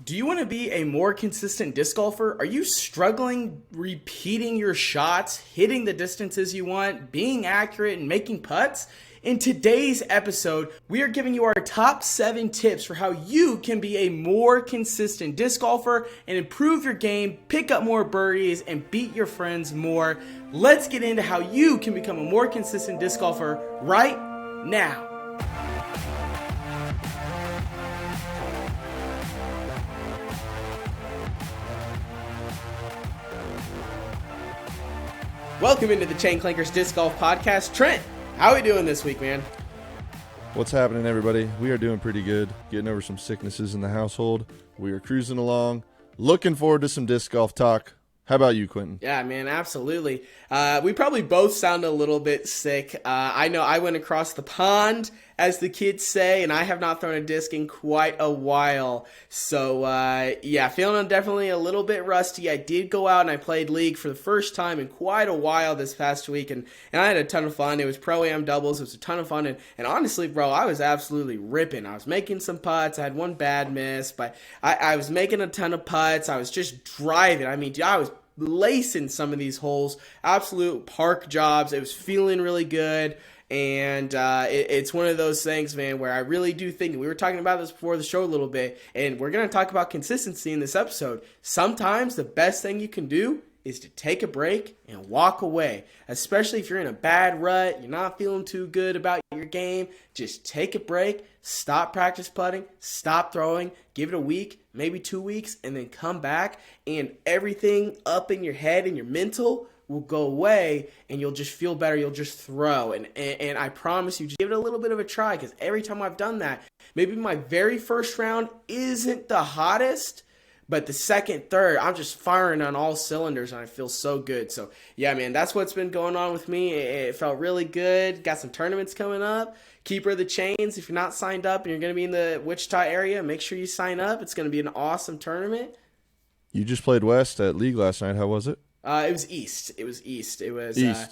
Do you want to be a more consistent disc golfer? Are you struggling repeating your shots, hitting the distances you want, being accurate, and making putts? In today's episode, we are giving you our top 7 tips for how you can be a more consistent disc golfer and improve your game, pick up more birdies, and beat your friends more. Let's get into how you can become a more consistent disc golfer right now. Welcome into the Chain Clankers Disc Golf Podcast. Trent, how are we doing this week, man? What's happening, everybody? We are doing pretty good. Getting over some sicknesses in the household. We are cruising along. Looking forward to some disc golf talk. How about you, Quentin? Yeah, man, absolutely. We probably both sound a little bit sick. I know I went across the pond, as the kids say, and I have not thrown a disc in quite a while. So, yeah, feeling definitely a little bit rusty. I did go out and I played League for the first time in quite a while this past week, and I had a ton of fun. It was Pro-Am doubles. It was a ton of fun, and honestly, bro, I was absolutely ripping. I was making some putts. I had one bad miss, but I was making a ton of putts. I was just driving. I mean, I was lacing some of these holes, absolute park jobs. It was feeling really good, and it's one of those things, man, where I really do think, we were talking about this before the show a little bit, and we're going to talk about consistency in this episode. Sometimes the best thing you can do is to take a break and walk away, especially if you're in a bad rut, you're not feeling too good about your game. Just take a break, stop practice putting, stop throwing, give it a week, maybe 2 weeks, and then come back, and everything up in your head and your mental will go away, and you'll just feel better. You'll just throw, and I promise you, just give it a little bit of a try, because every time I've done that, maybe my very first round isn't the hottest, but the second, third, I'm just firing on all cylinders, and I feel so good. So, yeah, man, that's what's been going on with me. It felt really good. Got some tournaments coming up. Keeper of the Chains, if you're not signed up and you're going to be in the Wichita area, make sure you sign up. It's going to be an awesome tournament. You just played West at League last night. How was it? It was East. It was East.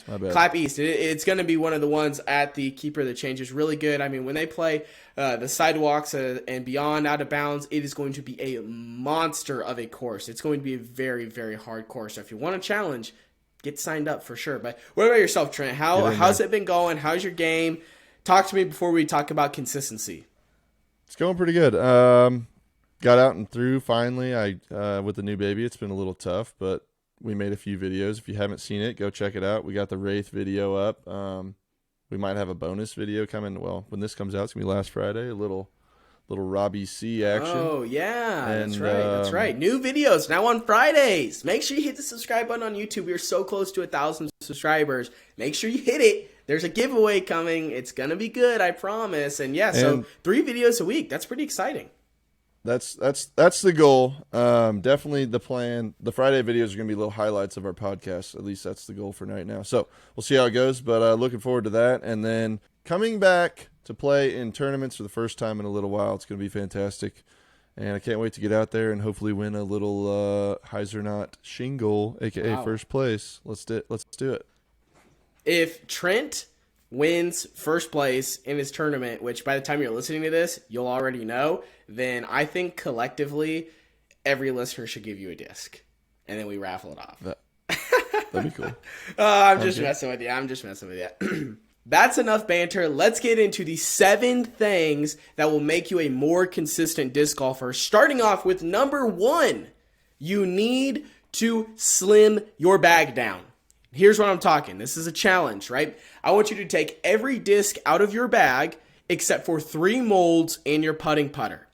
My bad. Clap East. It's going to be one of the ones at the Keeper of the Change. It's really good. I mean, when they play the sidewalks and beyond out of bounds, it is going to be a monster of a course. It's going to be a very, very hard course. So if you want a challenge, get signed up for sure. But what about yourself, Trent? How's it been going? How's your game? Talk to me before we talk about consistency. It's going pretty good. Got out and through finally. With the new baby, it's been a little tough, but we made a few videos. If you haven't seen it, go check it out. We got the Wraith video up. We might have a bonus video coming. Well, when this comes out, it's going to be last Friday. A little Robbie C action. Oh, yeah. That's right. That's right. New videos now on Fridays. Make sure you hit the subscribe button on YouTube. We are so close to 1,000 subscribers. Make sure you hit it. There's a giveaway coming. It's going to be good, I promise. And, yeah, so 3 videos a week. That's pretty exciting. That's the goal. Definitely the plan. The Friday videos are going to be little highlights of our podcast. At least that's the goal for right now. So we'll see how it goes, but looking forward to that. And then coming back to play in tournaments for the first time in a little while. It's going to be fantastic. And I can't wait to get out there and hopefully win a little Heisernaut shingle, a.k.a. first place. Let's do it. If Trent wins first place in his tournament, which by the time you're listening to this, you'll already know, then I think collectively every listener should give you a disc. And then we raffle it off. That'd be cool. I'm just messing with you. That's enough banter. Let's get into the 7 things that will make you a more consistent disc golfer. Starting off with number 1, you need to slim your bag down. Here's what I'm talking. This is a challenge, right? I want you to take every disc out of your bag except for 3 molds in your putting putter.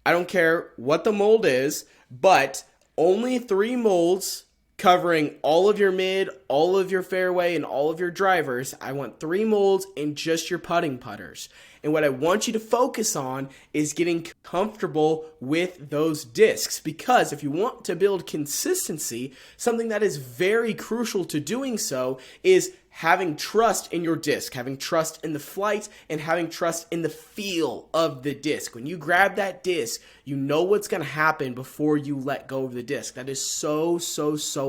I don't care what the mold is, but only 3 molds covering all of your mid, all of your fairway, and all of your drivers. I want 3 molds in just your putting putters. And what I want you to focus on is getting comfortable with those discs, because if you want to build consistency, something that is very crucial to doing so is having trust in your disc, having trust in the flight, and having trust in the feel of the disc. When you grab that disc, you know what's going to happen before you let go of the disc. That is so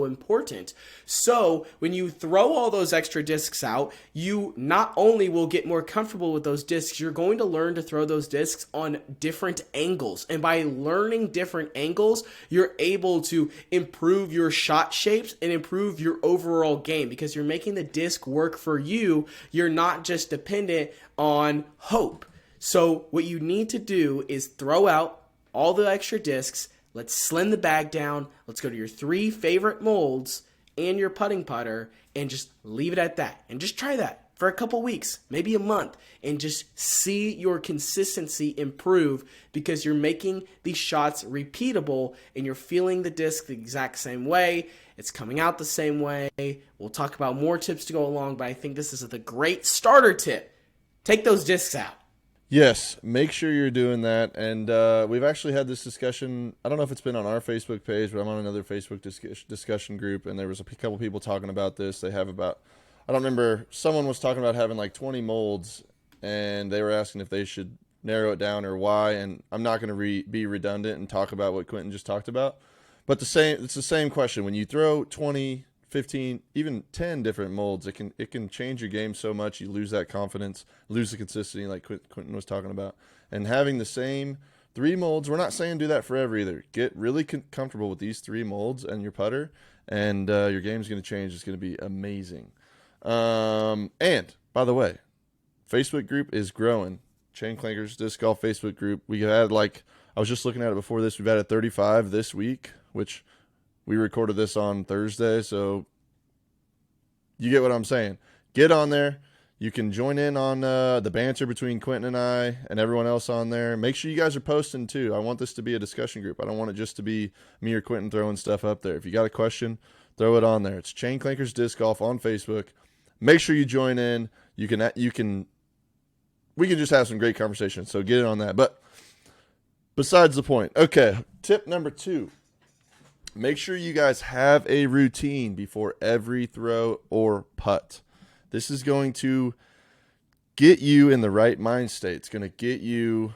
important. So when you throw all those extra discs out, you not only will get more comfortable with those discs, you're going to learn to throw those discs on different angles. And by learning different angles, you're able to improve your shot shapes and improve your overall game because you're making the disc work for you. You're not just dependent on hope. So what you need to do is throw out all the extra discs. Let's slim the bag down. Let's go to your 3 favorite molds and your putting putter and just leave it at that. And just try that for a couple weeks, maybe a month, and just see your consistency improve because you're making these shots repeatable and you're feeling the disc the exact same way. It's coming out the same way. We'll talk about more tips to go along, but I think this is the great starter tip. Take those discs out. Yes, make sure you're doing that. And we've actually had this discussion. I don't know if it's been on our Facebook page, but I'm on another Facebook discussion group, and there was a couple people talking about this. They have about, I don't remember, someone was talking about having like 20 molds, and they were asking if they should narrow it down or why. And I'm not going to be redundant and talk about what Quentin just talked about. But it's the same question. When you throw 20, 15, even 10 different molds, it can change your game so much. You lose that confidence, lose the consistency like Quentin was talking about. And having the same 3 molds, we're not saying do that forever either. Get really comfortable with these 3 molds and your putter, and your game's going to change. It's going to be amazing. And, by the way, Facebook group is growing. Chain Clankers Disc Golf Facebook group. We had I was just looking at it before this. We've added 35 this week, which we recorded this on Thursday, so you get what I'm saying. Get on there. You can join in on the banter between Quentin and I and everyone else on there. Make sure you guys are posting too. I want this to be a discussion group. I don't want it just to be me or Quentin throwing stuff up there. If you got a question, throw it on there. It's Chain Clankers Disc Golf on Facebook. Make sure you join in. We can just have some great conversations, so get in on that. But besides the point. Okay, tip number 2. Make sure you guys have a routine before every throw or putt. This is going to get you in the right mind state. It's going to get you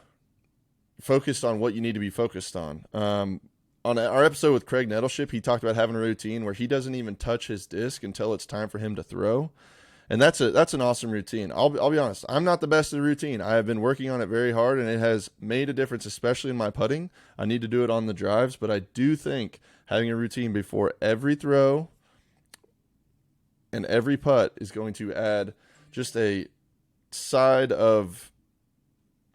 focused on what you need to be focused on. On our episode with Craig Nettleship, he talked about having a routine where he doesn't even touch his disc until it's time for him to throw. And that's an awesome routine. I'll be honest. I'm not the best at the routine. I have been working on it very hard, and it has made a difference, especially in my putting. I need to do it on the drives, but I do think having a routine before every throw and every putt is going to add just a side of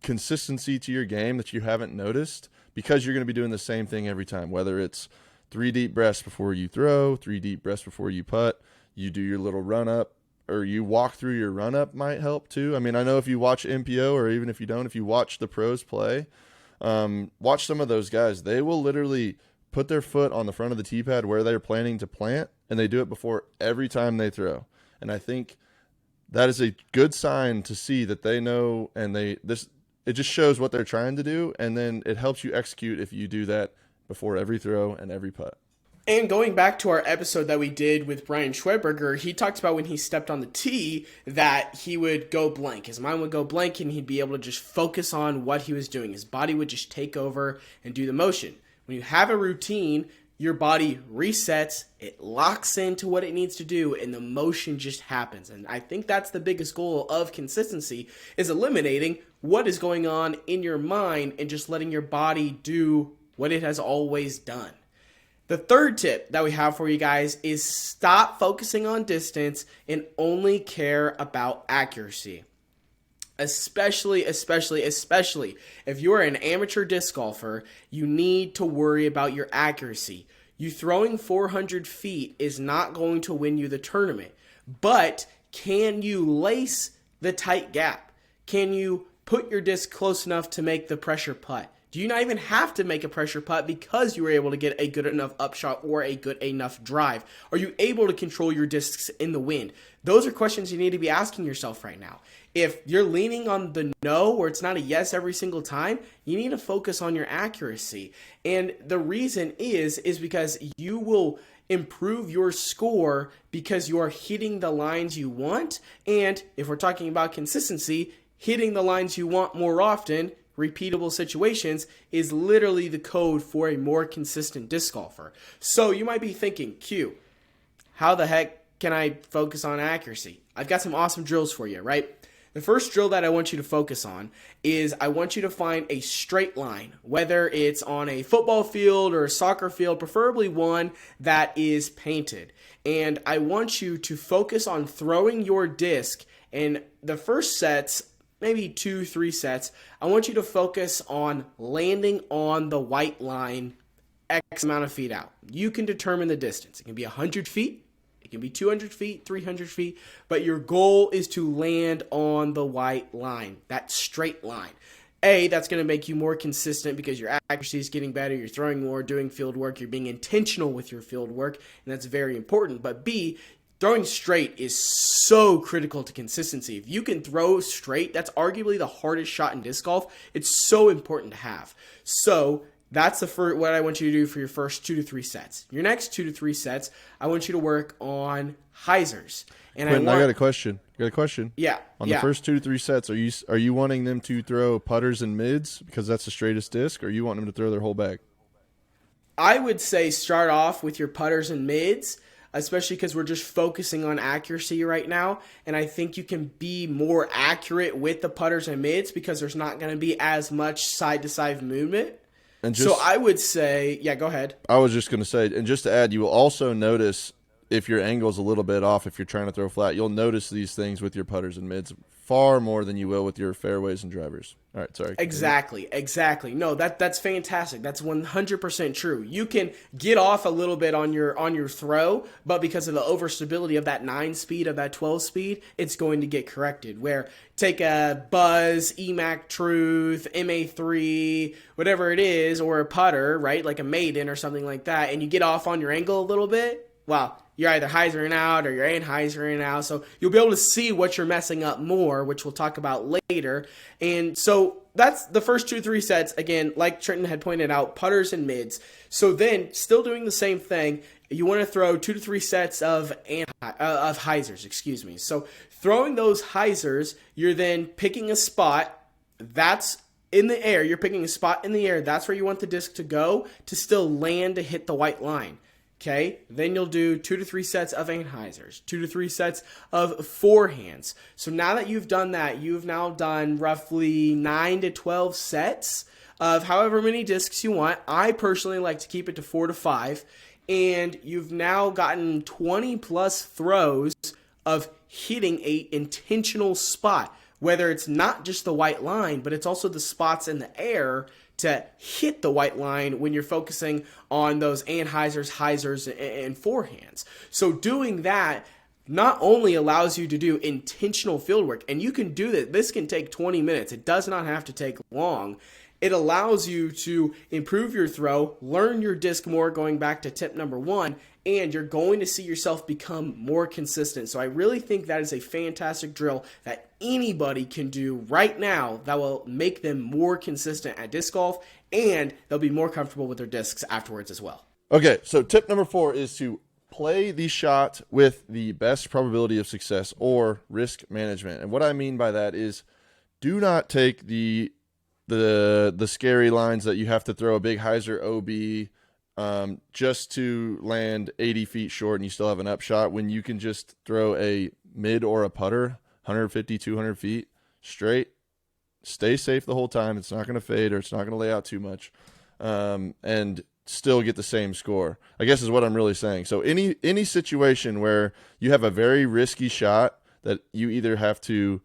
consistency to your game that you haven't noticed, because you're going to be doing the same thing every time, whether it's 3 deep breaths before you throw, 3 deep breaths before you putt, you do your little run up, or you walk through your run up might help too. I mean, I know if you watch MPO, or even if you don't, if you watch the pros play, watch some of those guys. They will literally put their foot on the front of the tee pad where they're planning to plant, and they do it before every time they throw. And I think that is a good sign to see that they know, and it just shows what they're trying to do, and then it helps you execute if you do that before every throw and every putt. And going back to our episode that we did with Brian Schweberger, he talked about when he stepped on the tee that he would go blank. His mind would go blank, and he'd be able to just focus on what he was doing. His body would just take over and do the motion. When you have a routine, your body resets, it locks into what it needs to do, and the motion just happens. And I think that's the biggest goal of consistency, is eliminating what is going on in your mind and just letting your body do what it has always done. The third tip that we have for you guys is stop focusing on distance and only care about accuracy. Especially if you're an amateur disc golfer, you need to worry about your accuracy. You throwing 400 feet is not going to win you the tournament, but can you lace the tight gap? Can you put your disc close enough to make the pressure putt? Do you not even have to make a pressure putt because you were able to get a good enough upshot or a good enough drive? Are you able to control your discs in the wind? Those are questions you need to be asking yourself right now. If you're leaning on the no or it's not a yes every single time, you need to focus on your accuracy. And the reason is because you will improve your score because you are hitting the lines you want. And if we're talking about consistency, hitting the lines you want more often, repeatable situations, is literally the code for a more consistent disc golfer. So you might be thinking, Q, how the heck can I focus on accuracy? I've got some awesome drills for you, right? The first drill that I want you to focus on is I want you to find a straight line, whether it's on a football field or a soccer field, preferably one that is painted. And I want you to focus on throwing your disc in the first sets, maybe 2-3 sets. I want you to focus on landing on the white line X amount of feet out. You can determine the distance. It can be 100 feet. It can be 200 feet, 300 feet, but your goal is to land on the white line, that straight line. A, that's going to make you more consistent because your accuracy is getting better, you're throwing more, doing field work, you're being intentional with your field work, and that's very important. But B, throwing straight is so critical to consistency. If you can throw straight, that's arguably the hardest shot in disc golf. It's so important to have. So that's what I want you to do for your first 2 to 3 sets. Your next 2 to 3 sets, I want you to work on hyzers. And Quentin, I got a question. Yeah. On the first 2 to 3 sets, are you wanting them to throw putters and mids because that's the straightest disc, or you want them to throw their whole bag? I would say start off with your putters and mids, especially because we're just focusing on accuracy right now. And I think you can be more accurate with the putters and mids because there's not going to be as much side-to-side movement. So I would say, yeah, go ahead. I was just going to say, and just to add, you will also notice if your angle's a little bit off, if you're trying to throw flat, you'll notice these things with your putters and mids far more than you will with your fairways and drivers. All right, sorry. Exactly. No, that's fantastic. That's 100% true. You can get off a little bit on your throw, but because of the overstability of that 9 speed, of that 12 speed, it's going to get corrected. Where take a Buzz, EMAC Truth, MA3, whatever it is, or a putter, right, like a Maiden or something like that, and you get off on your angle a little bit, well, you're either hyzering out or you're anhyzering out. So you'll be able to see what you're messing up more, which we'll talk about later. And so that's the first 2-3 sets. Again, like Trenton had pointed out, putters and mids. So then, still doing the same thing, you want to throw 2 to 3 sets of hyzers. So throwing those hyzers, you're then picking a spot that's in the air. You're picking a spot in the air. That's where you want the disc to go to still land to hit the white line. Okay, then you'll do 2 to 3 sets of anhyzers, 2 to 3 sets of forehands. So now that you've done that, you've now done roughly 9 to 12 sets of however many discs you want. I personally like to keep it to 4 to 5. And you've now gotten 20 plus throws of hitting a intentional spot, whether it's not just the white line, but it's also the spots in the air to hit the white line when you're focusing on those anhyzers, hyzers, and forehands. So doing that not only allows you to do intentional field work, and you can do that. This can take 20 minutes. It does not have to take long. It allows you to improve your throw, learn your disc more, going back to tip number 1, and you're going to see yourself become more consistent. So I really think that is a fantastic drill that anybody can do right now that will make them more consistent at disc golf, and they'll be more comfortable with their discs afterwards as well. Okay, so tip number 4 is to play the shot with the best probability of success, or risk management. And what I mean by that is do not take the scary lines that you have to throw a big hyzer OB just to land 80 feet short and you still have an upshot, when you can just throw a mid or a putter 150, 200 feet straight, stay safe the whole time. It's not going to fade or it's not going to lay out too much, and still get the same score, I guess is what I'm really saying. So any situation where you have a very risky shot that you either have to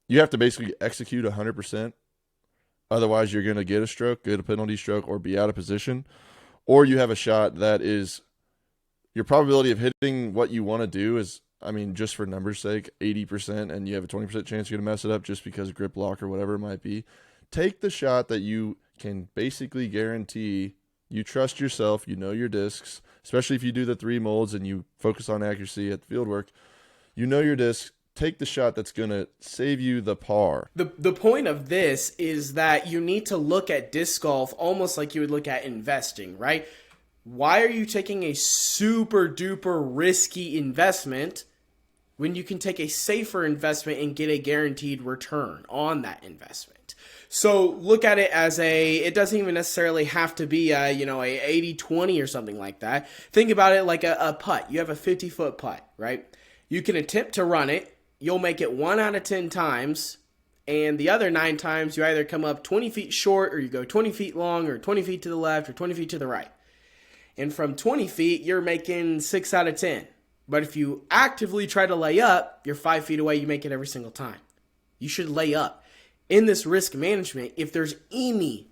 basically execute 100%, otherwise you're going to get a stroke, get a penalty stroke, or be out of position, or you have a shot that is your probability of hitting what you want to do is, I mean, just for numbers' sake, 80%, and you have a 20% chance you're going to mess it up just because of grip lock or whatever it might be. Take the shot that you can basically guarantee you trust yourself, you know your discs, especially if you do the 3 molds and you focus on accuracy at the field work. You know your discs. Take the shot that's going to save you the par. The point of this is that you need to look at disc golf almost like you would look at investing, right? Why are you taking a super duper risky investment when you can take a safer investment and get a guaranteed return on that investment? So look at it as it doesn't even necessarily have to be a 80-20 or something like that. Think about it like a putt. You have a 50-foot putt, right? You can attempt to run it. You'll make it 1 out of 10 times, and the other 9 times you either come up 20 feet short, or you go 20 feet long, or 20 feet to the left, or 20 feet to the right. And from 20 feet, you're making 6 out of 10. But if you actively try to lay up, you're 5 feet away, you make it every single time. You should lay up. In this risk management, if there's any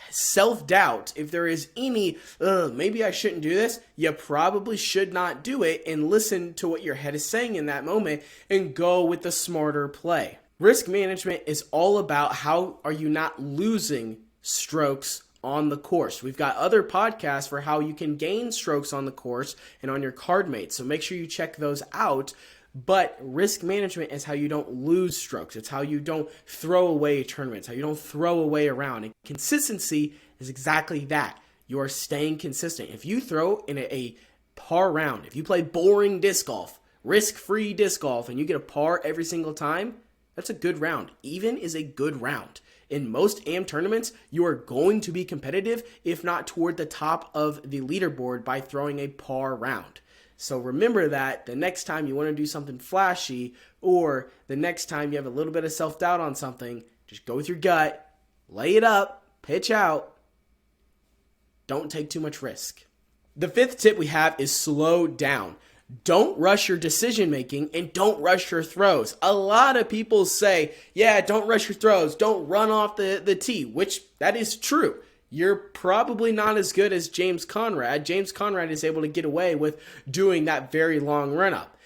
self-doubt, if there is any, maybe I shouldn't do this, you probably should not do it, and listen to what your head is saying in that moment and go with the smarter play. Risk management is all about how are you not losing strokes on the course. We've got other podcasts for how you can gain strokes on the course and on your card mates, so make sure you check those out. But risk management is how you don't lose strokes. It's how you don't throw away tournaments, how you don't throw away a round. And consistency is exactly that. You are staying consistent. If you throw in a par round, if you play boring disc golf, risk-free disc golf, and you get a par every single time, that's a good round. Even is a good round. In most AM tournaments, you are going to be competitive, if not toward the top of the leaderboard, by throwing a par round. So remember that the next time you want to do something flashy, or the next time you have a little bit of self-doubt on something, just go with your gut, lay it up, pitch out. Don't take too much risk. The 5th tip we have is slow down. Don't rush your decision making, and don't rush your throws. A lot of people say, yeah, don't rush your throws, don't run off the tee, which that is true. You're probably not as good as James Conrad. James Conrad is able to get away with doing that very long run-up.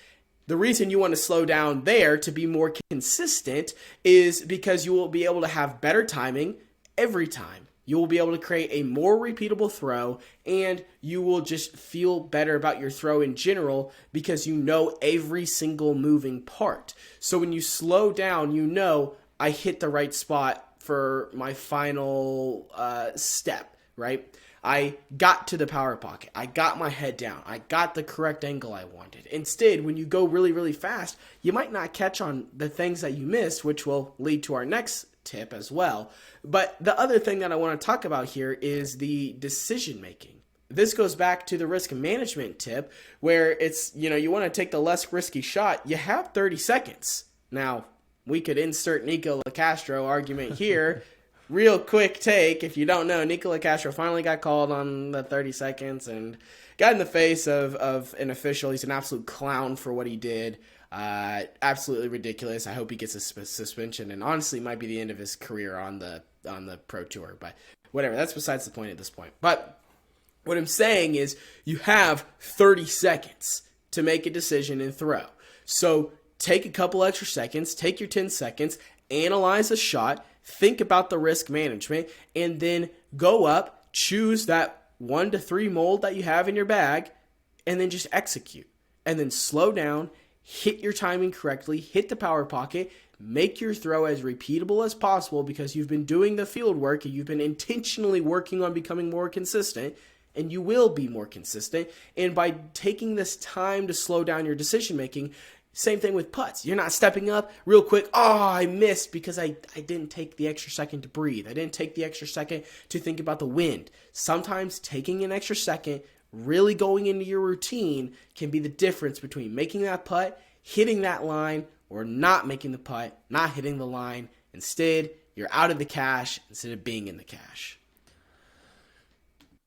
The reason you want to slow down there to be more consistent is because you will be able to have better timing every time. You will be able to create a more repeatable throw, and you will just feel better about your throw in general because you know every single moving part. So when you slow down, you know, I hit the right spot for my final step, right? I got to the power pocket. I got my head down. I got the correct angle I wanted. Instead, when you go really, really fast, you might not catch on the things that you missed, which will lead to our next tip as well. But the other thing that I want to talk about here is the decision making. This goes back to the risk management tip, where it's, you want to take the less risky shot. You have 30 seconds. Now, we could insert Nico LaCastro argument here. Real quick take. If you don't know, Nico LaCastro finally got called on the 30 seconds and got in the face of an official. He's an absolute clown for what he did. Absolutely ridiculous. I hope he gets a suspension, and honestly might be the end of his career on the pro tour. But whatever, that's besides the point at this point. But what I'm saying is you have 30 seconds to make a decision and throw. So take a couple extra seconds, take your 10 seconds, analyze a shot, think about the risk management, and then go up, choose that 1 to 3 mold that you have in your bag, and then just execute. And then slow down, hit your timing correctly, hit the power pocket, make your throw as repeatable as possible because you've been doing the field work and you've been intentionally working on becoming more consistent, and you will be more consistent. And by taking this time to slow down your decision making, same thing with putts. You're not stepping up real quick. Oh, I missed because I didn't take the extra second to breathe. I didn't take the extra second to think about the wind. Sometimes taking an extra second, really going into your routine, can be the difference between making that putt, hitting that line, or not making the putt, not hitting the line. Instead, you're out of the cash instead of being in the cash.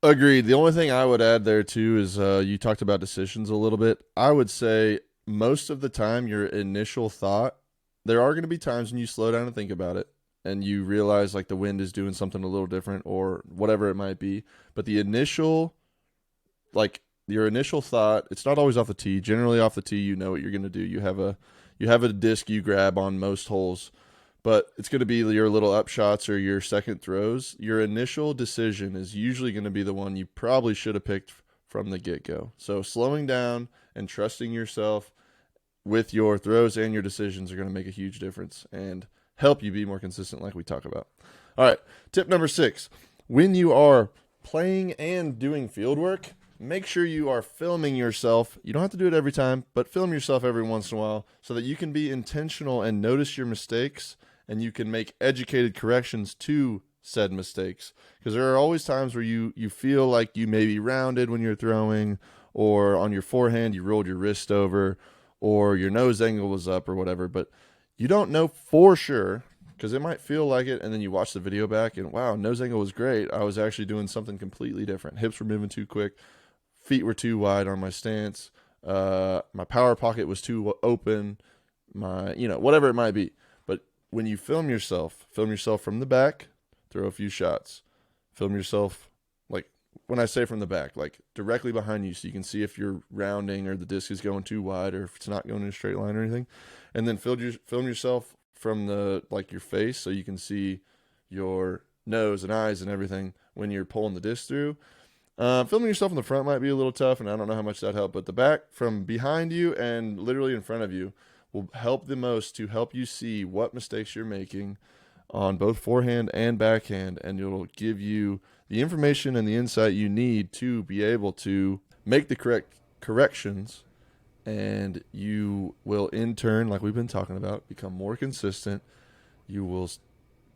Agreed. The only thing I would add there too is you talked about decisions a little bit. I would say most of the time your initial thought, there are going to be times when you slow down and think about it and you realize like the wind is doing something a little different or whatever it might be. But the initial, like your initial thought, it's not always off the tee. Generally off the tee, you know what you're going to do. You have a disc you grab on most holes. but it's going to be your little up shots or your second throws. Your initial decision is usually going to be the one you probably should have picked from the get-go. So slowing down and trusting yourself with your throws and your decisions are going to make a huge difference and help you be more consistent like we talk about. All right, tip number 6. When you are playing and doing field work, make sure you are filming yourself. You don't have to do it every time, but film yourself every once in a while so that you can be intentional and notice your mistakes, and you can make educated corrections to said mistakes. Because there are always times where you feel like you may be rounded when you're throwing, or on your forehand you rolled your wrist over, or your nose angle was up or whatever, but you don't know for sure because it might feel like it, and then you watch the video back and wow, nose angle was great. I was actually doing something completely different. Hips were moving too quick, feet were too wide on my stance, my power pocket was too open, whatever it might be. But when you film yourself from the back, throw a few shots. Film yourself, like when I say from the back, like directly behind you so you can see if you're rounding or the disc is going too wide or if it's not going in a straight line or anything. And then film yourself from your face so you can see your nose and eyes and everything when you're pulling the disc through. Filming yourself in the front might be a little tough, and I don't know how much that helped, but the back from behind you and literally in front of you will help the most to help you see what mistakes you're making on both forehand and backhand, and it'll give you the information and the insight you need to be able to make the correct corrections, and you will in turn, like we've been talking about, become more consistent. You will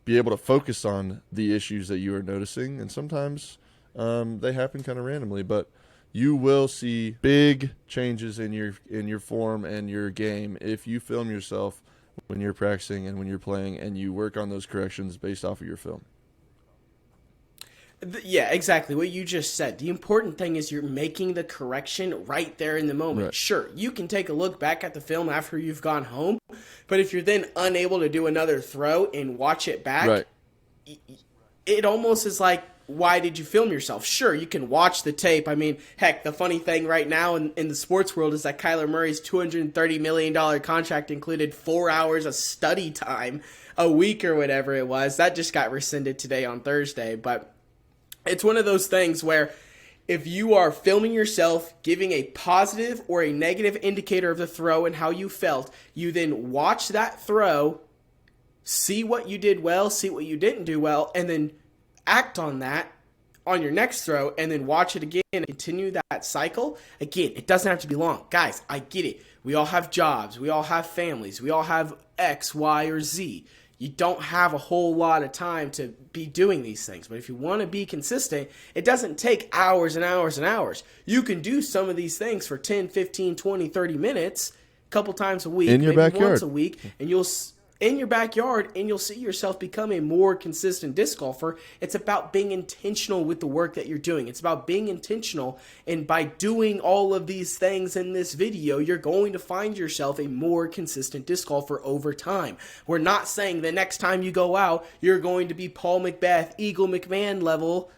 be able to focus on the issues that you are noticing, and sometimes they happen kind of randomly, but you will see big changes in your form and your game if you film yourself when you're practicing and when you're playing, and you work on those corrections based off of your film. Yeah, exactly what you just said. The important thing is you're making the correction right there in the moment. Right. Sure, you can take a look back at the film after you've gone home, but if you're then unable to do another throw and watch it back, Right. It almost is like, why did you film yourself? Sure, you can watch the tape. I mean, heck, the funny thing right now in the sports world is that Kyler Murray's $230 million contract included 4 hours of study time a week or whatever it was. That just got rescinded today on Thursday. But it's one of those things where if you are filming yourself, giving a positive or a negative indicator of the throw and how you felt, you then watch that throw, see what you did well, see what you didn't do well, and then act on that on your next throw, and then watch it again and continue that cycle. Again, it doesn't have to be long. Guys, I get it. We all have jobs. We all have families. We all have X, Y, or Z. You don't have a whole lot of time to be doing these things. But if you want to be consistent, it doesn't take hours and hours and hours. You can do some of these things for 10, 15, 20, 30 minutes, a couple times a week, in your maybe backyard. once a week, and you'll see yourself become a more consistent disc golfer. It's about being intentional with the work that you're doing. It's about being intentional, and by doing all of these things in this video, you're going to find yourself a more consistent disc golfer over time. We're not saying the next time you go out, you're going to be Paul McBeth, Eagle McMahon level,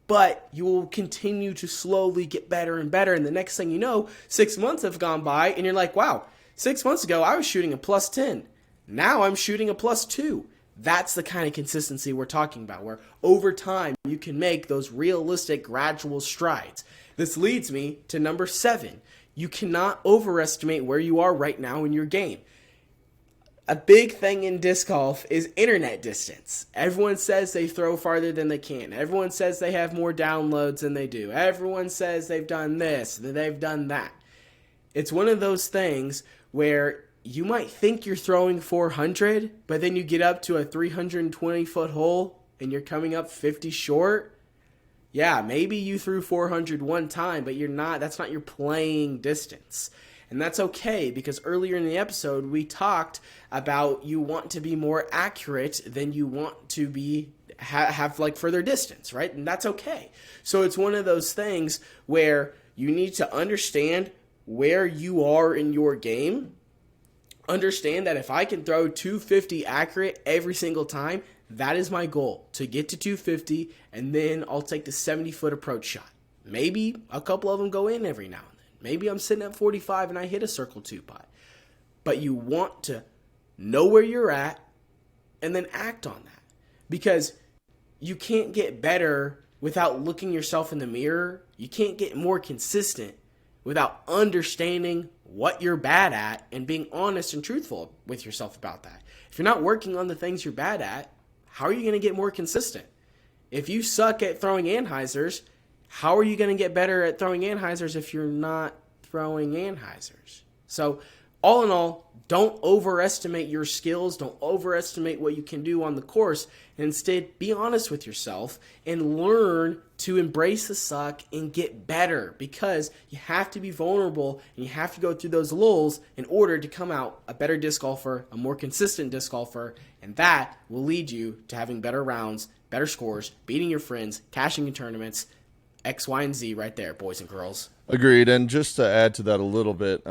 but you will continue to slowly get better and better, and the next thing you know, 6 months have gone by, and you're like, wow, 6 months ago, I was shooting a plus 10. Now I'm shooting a plus 2. That's the kind of consistency we're talking about, where over time you can make those realistic gradual strides. This leads me to number 7. You cannot overestimate where you are right now in your game. A big thing in disc golf is internet distance. Everyone says they throw farther than they can. Everyone says they have more downloads than they do. Everyone says they've done this, that they've done that. It's one of those things where you might think you're throwing 400, but then you get up to a 320-foot hole and you're coming up 50 short. Yeah, maybe you threw 400 one time, but that's not your playing distance. And that's okay, because earlier in the episode, we talked about you want to be more accurate than you want to be have further distance, right? And that's okay. So it's one of those things where you need to understand where you are in your game. Understand that if I can throw 250 accurate every single time, that is my goal, to get to 250, and then I'll take the 70-foot approach shot. Maybe a couple of them go in every now and then. Maybe I'm sitting at 45 and I hit a circle 2 putt. But you want to know where you're at, and then act on that. Because you can't get better without looking yourself in the mirror. You can't get more consistent without understanding what you're bad at and being honest and truthful with yourself about that. If you're not working on the things you're bad at, how are you going to get more consistent? If you suck at throwing anhysers, how are you going to get better at throwing anhysers if you're not throwing anhysers? So all in all, don't overestimate your skills. Don't overestimate what you can do on the course. And instead, be honest with yourself and learn to embrace the suck and get better, because you have to be vulnerable and you have to go through those lulls in order to come out a better disc golfer, a more consistent disc golfer, and that will lead you to having better rounds, better scores, beating your friends, cashing in tournaments, X, Y, and Z right there, boys and girls. Agreed. And just to add to that a little bit,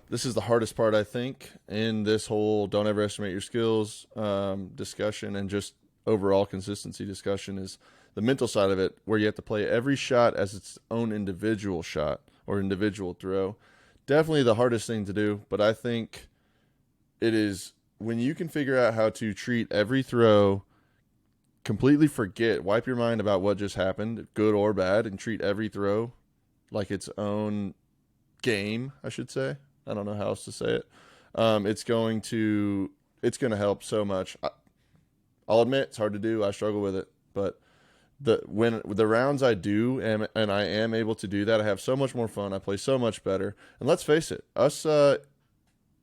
this is the hardest part, I think, in this whole don't ever estimate your skills discussion, and just overall consistency discussion, is the mental side of it, where you have to play every shot as its own individual shot or individual throw. Definitely the hardest thing to do, but I think it is when you can figure out how to treat every throw, completely forget, wipe your mind about what just happened, good or bad, and treat every throw like its own game, I should say. I don't know how else to say it. It's going to help so much. I'll admit it's hard to do. I struggle with it, but when the rounds I do and I am able to do that, I have so much more fun. I play so much better. And let's face it, us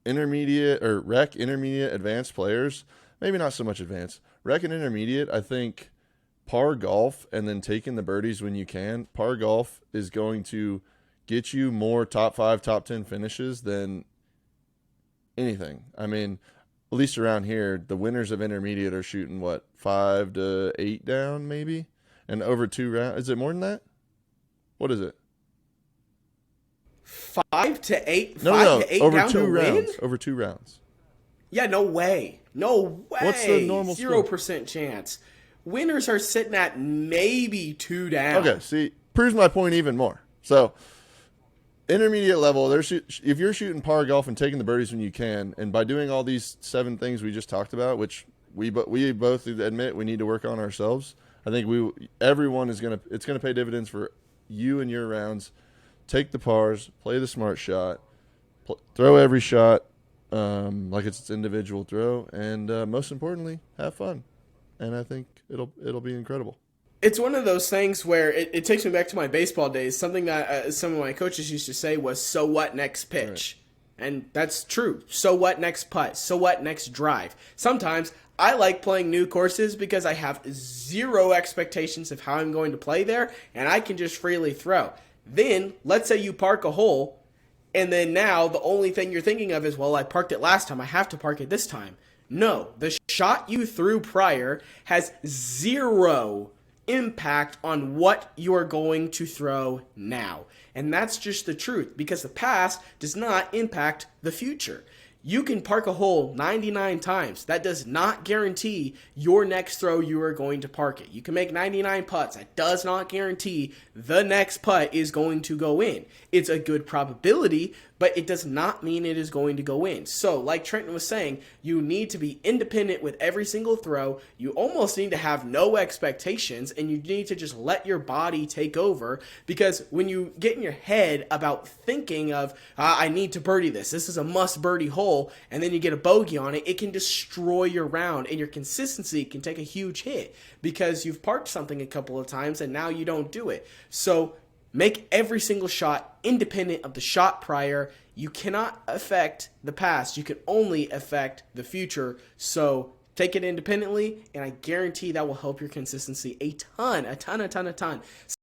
intermediate or rec intermediate advanced players, maybe not so much advanced, rec and intermediate, I think par golf and then taking the birdies when you can, par golf is going to get you more top 5, top 10 finishes than anything. I mean, at least around here, the winners of intermediate are shooting, 5 to 8 down maybe? And over 2 rounds. Is it more than that? What is it? 5 to 8? No, 5 to 8 over down 2 to rounds. win? Over 2 rounds. Yeah, no way. No way. What's the normal 0% chance. Winners are sitting at maybe 2 down. Okay, see, proves my point even more. So, intermediate level, if you're shooting par golf and taking the birdies when you can, and by doing all these 7 things we just talked about, which we both admit we need to work on ourselves, I think everyone is it's gonna pay dividends for you and your rounds. Take the pars, play the smart shot, throw every shot like it's its individual throw, and most importantly, have fun. And I think it'll be incredible. It's one of those things where it takes me back to my baseball days. Something that some of my coaches used to say was, so what next pitch? Right. And that's true. So what next putt? So what next drive? Sometimes I like playing new courses because I have zero expectations of how I'm going to play there, and I can just freely throw. Then, let's say you park a hole, and then now the only thing you're thinking of is, well, I parked it last time, I have to park it this time. No, the shot you threw prior has zero impact on what you're going to throw now. And that's just the truth, because the past does not impact the future. You can park a hole 99 times. That does not guarantee your next throw you are going to park it. You can make 99 putts. That does not guarantee the next putt is going to go in. It's a good probability, but it does not mean it is going to go in. So, like Trenton was saying, you need to be independent with every single throw. You almost need to have no expectations, and you need to just let your body take over, because when you get in your head about thinking of, I need to birdie this is a must birdie hole, and then you get a bogey on it, it can destroy your round, and your consistency can take a huge hit because you've parked something a couple of times and now you don't do it. So make every single shot independent of the shot prior. You cannot affect the past. You can only affect the future. So take it independently, and I guarantee that will help your consistency a ton.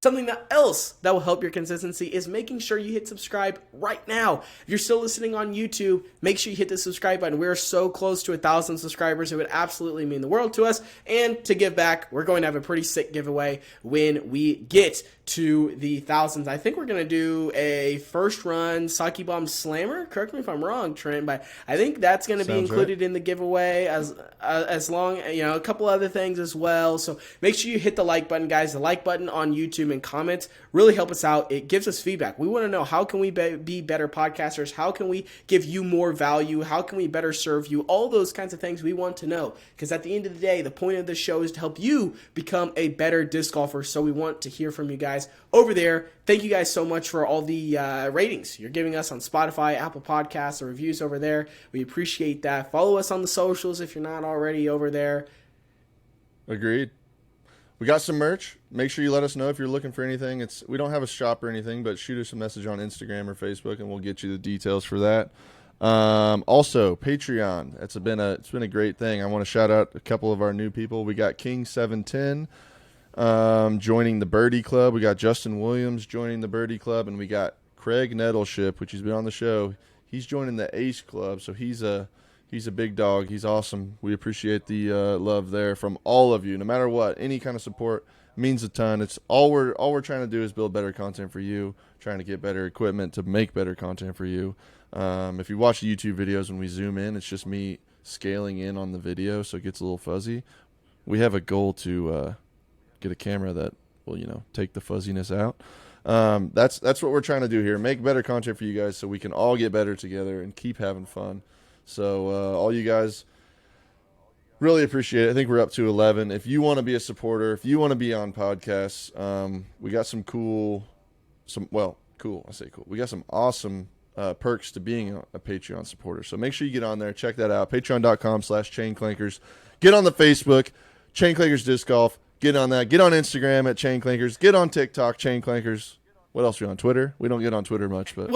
Something else that will help your consistency is making sure you hit subscribe right now. If you're still listening on YouTube, make sure you hit the subscribe button. We're so close to 1,000 subscribers. It would absolutely mean the world to us. And to give back, we're going to have a pretty sick giveaway when we get to the thousands. I think we're going to do a first run Sake Bomb Slammer. Correct me if I'm wrong, Trent, but I think that's going to be included in the giveaway, as long, a couple other things as well. So make sure you hit the like button, guys. The like button on YouTube and comments really help us out. It gives us feedback. We want to know, how can we be better podcasters? How can we give you more value? How can we better serve you? All those kinds of things we want to know, because at the end of the day, the point of this show is to help you become a better disc golfer. So we want to hear from you guys over there. Thank you guys so much for all the ratings you're giving us on Spotify, Apple Podcasts, the reviews over there. We appreciate that. Follow us on the socials if you're not already over there. Agreed. We got some merch. Make sure you let us know if you're looking for anything. We don't have a shop or anything, but shoot us a message on Instagram or Facebook, and we'll get you the details for that. Also, Patreon. It's been a great thing. I want to shout out a couple of our new people. We got King 710 joining the Birdie Club. We got Justin Williams joining the Birdie Club, and we got Craig Nettleship, which has been on the show. He's joining the Ace Club, so he's a big dog. He's awesome. We appreciate the love there from all of you. No matter what, any kind of support means a ton. It's all we're trying to do is build better content for you, trying to get better equipment to make better content for you. If you watch the YouTube videos, when we zoom in, it's just me scaling in on the video, so it gets a little fuzzy. We have a goal to get a camera that will, take the fuzziness out. That's what we're trying to do here. Make better content for you guys so we can all get better together and keep having fun. So all you guys, really appreciate it. I think we're up to 11. If you want to be a supporter, if you want to be on podcasts, we got we got some awesome perks to being a Patreon supporter. So make sure you get on there. Check that out. Patreon.com/Chain Clankers. Get on the Facebook, Chain Clankers Disc Golf. Get on that. Get on Instagram at Chain Clankers. Get on TikTok, Chain Clankers. What else are we on Twitter? We don't get on Twitter much, but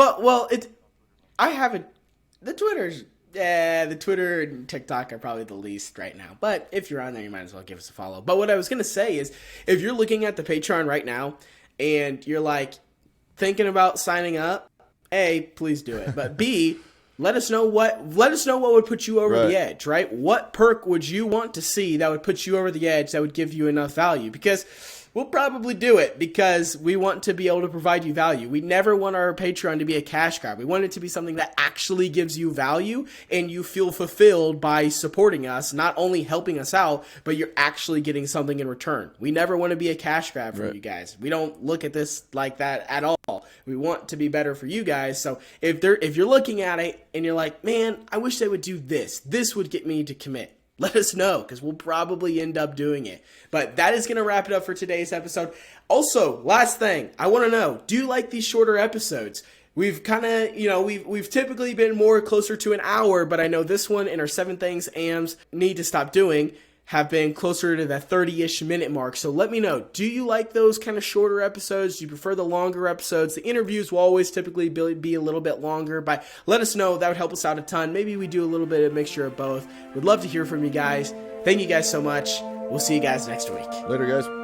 the Twitter and TikTok are probably the least right now. But if you're on there, you might as well give us a follow. But what I was going to say is, if you're looking at the Patreon right now and you're like thinking about signing up, A, please do it. But B, let us know what would put you over the edge, right? What perk would you want to see that would put you over the edge, that would give you enough value? Because we'll probably do it, because we want to be able to provide you value. We never want our Patreon to be a cash grab. We want it to be something that actually gives you value and you feel fulfilled by supporting us, not only helping us out, but you're actually getting something in return. We never want to be a cash grab for you guys. We don't look at this like that at all. We want to be better for you guys. So if you're looking at it and you're like, man, I wish they would do this. This would get me to commit. Let us know, because we'll probably end up doing it. But that is going to wrap it up for today's episode. Also, last thing, I want to know, do you like these shorter episodes? We've kind of, we've typically been more closer to an hour, but I know this one and our 7 Things AMs Need to Stop Doing have been closer to that 30-ish minute mark. So let me know, do you like those kind of shorter episodes? Do you prefer the longer episodes? The interviews will always typically be a little bit longer, but let us know. That would help us out a ton. Maybe we do a little bit of mixture of both. We'd love to hear from you guys. Thank you guys so much. We'll see you guys next week. Later, guys.